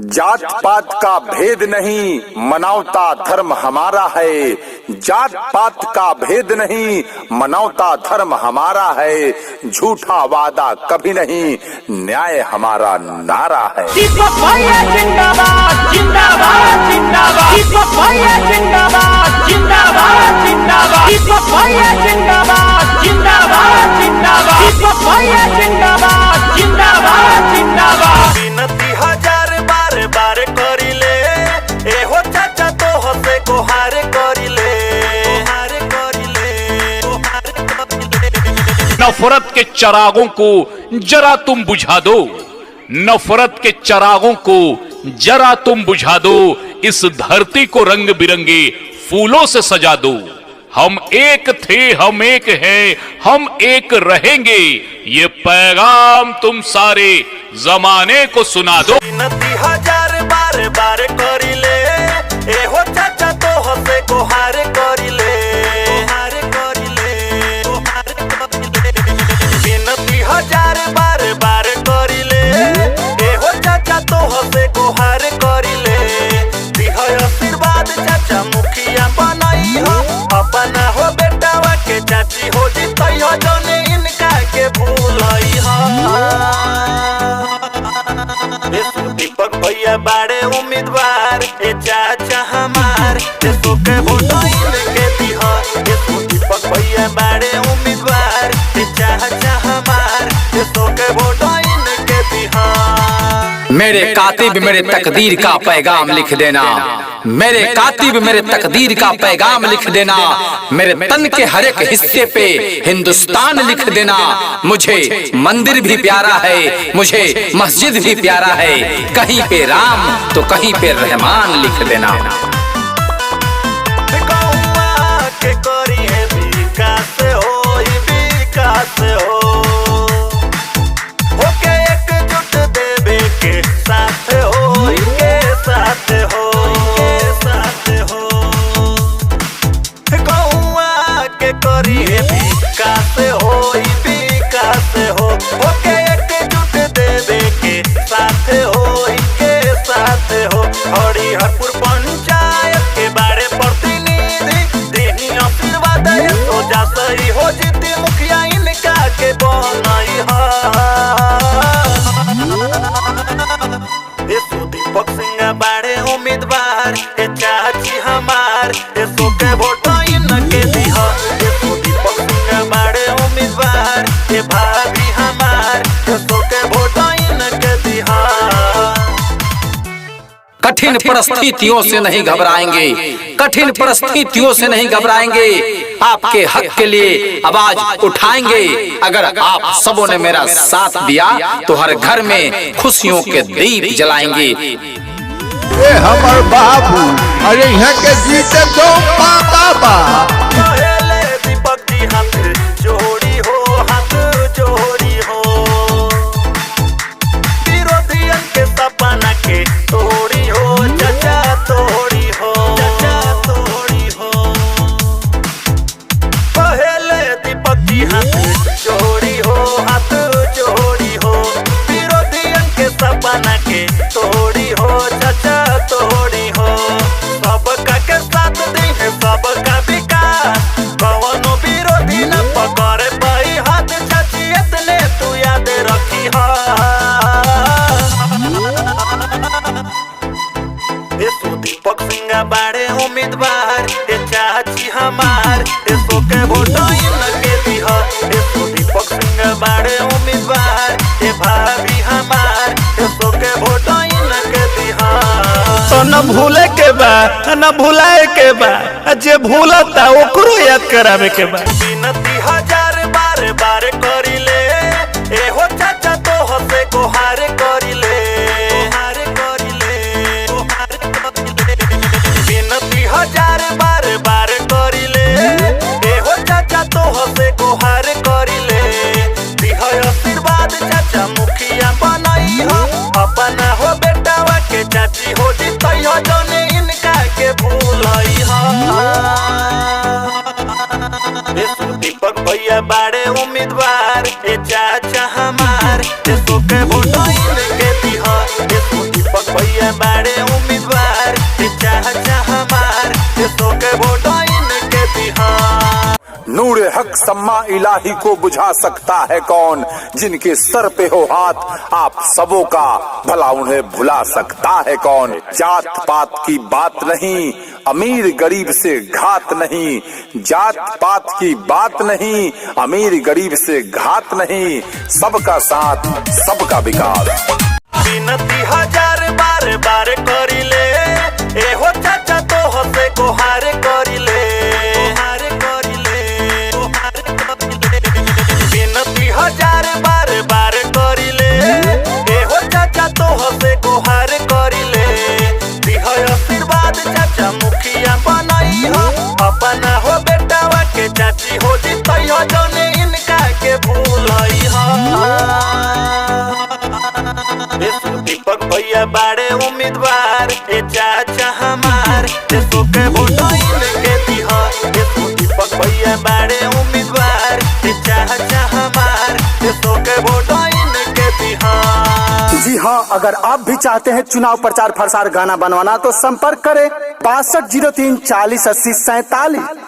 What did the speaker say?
जात पात का भेद नहीं, मनौता धर्म हमारा है। जात पात का भेद नहीं, मनौता धर्म हमारा है। झूठा वादा कभी नहीं, न्याय हमारा नारा है। दीपक भैया जिंदाबाद जिंदाबाद जिंदाबाद। दीपक भैया जिंदाबाद जिंदाबाद जिंदाबाद। दीपक भैया जिंदाबाद जिंदाबाद जिंदाबाद। दीपक भैया जिंदाबाद जिंदाबाद जिंदाबाद। विनती हजार बार बार करिले, एहो चाचा तो हसे कोहार करिले, कोहार करिले, कोहार करिले। नफरत के चिरागों को जरा तुम बुझा दो, नफरत के चिरागों को जरा तुम बुझा दो। इस धरती को रंग बिरंगे फूलों से सजा दो। हम एक थे, हम एक हैं, हम एक रहेंगे। ये पैगाम तुम सारे जमाने को सुना दो। विनती हजार बार बार करिले, एहो चाचा तो हसे कोहार करिले, कोहार करिले, कोहार करिले। विनती हजार बार बार करिले, एहो चाचा तो हसे कोहार करिले। दिह आशीर्वाद चाचा मुखिया बनाई हो, अपना हो बेटावा के चाची हो जितई हो, जने इनका के भूलई हो। दीपक भैया बाड़े उम्मीदवार, ए चाचा हमार देशों के वोटइन के दिहा। दीपक भैया बाड़े उम्मीदवार, ए चाचा हमार देशों के वोटइन के दिहा। मेरे कातिब मेरे तकदीर का पैगाम लिख देना, मेरे कातिब मेरे तकदीर का पैगाम लिख देना। मेरे तन के हर एक हिस्से पे हिंदुस्तान लिख देना। मुझे मंदिर भी प्यारा है, मुझे मस्जिद भी प्यारा है। कहीं पे राम तो कहीं पे रहमान लिख देना। के करी है विकास हो, विकास हो। ओके एकजुट देवे के साथ हो, के साथ हो, के साथ हो। गौआ के करी है विकास हो, विकास हो। ओके एकजुट देवे के साथ हो, के साथ हो। हरिहरपुर पंचायत के बारे प्रतिनिधि देही आशीर्वाद सोजा सही हो, जीती मुखिया इनका के बनई हो। दीपक सिंह बाड़े उम्मीदवार, ए चाची हमार देशों के वोट इनके दिहा। दीपक सिंह बाड़े उम्मीदवार, ए भाभी हमार देशों के वोट इनके दिहा। कठिन परिस्थितियों से नहीं घबराएंगे, कठिन परिस्थितियों से नहीं घबराएंगे। आपके हक के लिए आवाज उठाएंगे। अगर आप सबों ने मेरा साथ दिया तो हर घर में खुशियों के दीप जलाएंगे। ए हमर बाबू, अरे यहाँ के जीते दो पाता बा। पहले दीपक जी हाथ जोड़ी हो, हाथ जोड़ी हो। विरोधियन के सपना के तोड़ी हो, चाचा तोड़ी हो, चाचा तोड़ी हो। पहले दीपक जी हाथ जोड़ी हो, हाथ जोड़ी हो। विरोधियन के सपना के तोड़ी हो, चाचा तोड़ी हो। सबका के साथ दी है, सबका विकास। कवनो विरोधी न पकड़े पाई हाथ, चाची इतने तू याद रखी हो। दीपक सिंह बाड़े उम्मीदवार, ए चाची हमार देशों के वोट इनके दिहा। दीपक सिंह बाड़े उम्मीदवार, ए भाभी हमार देशों के वोट इनके दिहा। तो न भूले के बा न भुलाए के बा, जे भूलता ओकरो याद करावे के बा। विनती हजार बार बार करिले, एहो चाचा तो हसे कोहार करिले, कोहार करिले, कोहार करिले। विनती हजार बार बार करिले, एहो चाचा तो हसे कोहार करिले। दिह आशीर्वाद चाचा मुखिया बनाई हो, अपना हो बेटावा के चाची हो जितई हो, जने इनका के भूलई हो। दीपक भैया बाड़े उम्मीदवार, ए चाचा हमार देशों के वोट इनके दिहा। दीपक भैया भैया बड़े उम्मीदवार चाचा हमार देशों के वोट इनके बिहार। नूरे हक सम्मा इलाही को बुझा सकता है कौन, जिनके सर पे हो हाथ आप सबों का, भला उन्हें भुला सकता है कौन। जात पात की बात नहीं, अमीर गरीब से घात नहीं, जात पात की बात नहीं, अमीर गरीब से घात नहीं, सबका साथ सबका विकास। विनती हजार बार बार करिले एहो चाचा तो हसे कोहार करिले विनती हजार बार बार करिले एहो चाचा तो हसे कोहार करिले दिह आशीर्वाद चाचा मुखिया बनाई हो अपना हो बेटावा के चाची हो जितई हो जने इनका के भूलई हो। दीपक भैया बड़े उम्मीदवार ए चाचा हमार देशों के वोट इनके बिहार। दीपक भैया बड़े उम्मीदवार ए चाचा हमार देशों के वोट इनके बिहार। जी हाँ, अगर आप भी चाहते हैं चुनाव प्रचार प्रसार गाना बनवाना तो संपर्क करें 6203 40 80 47।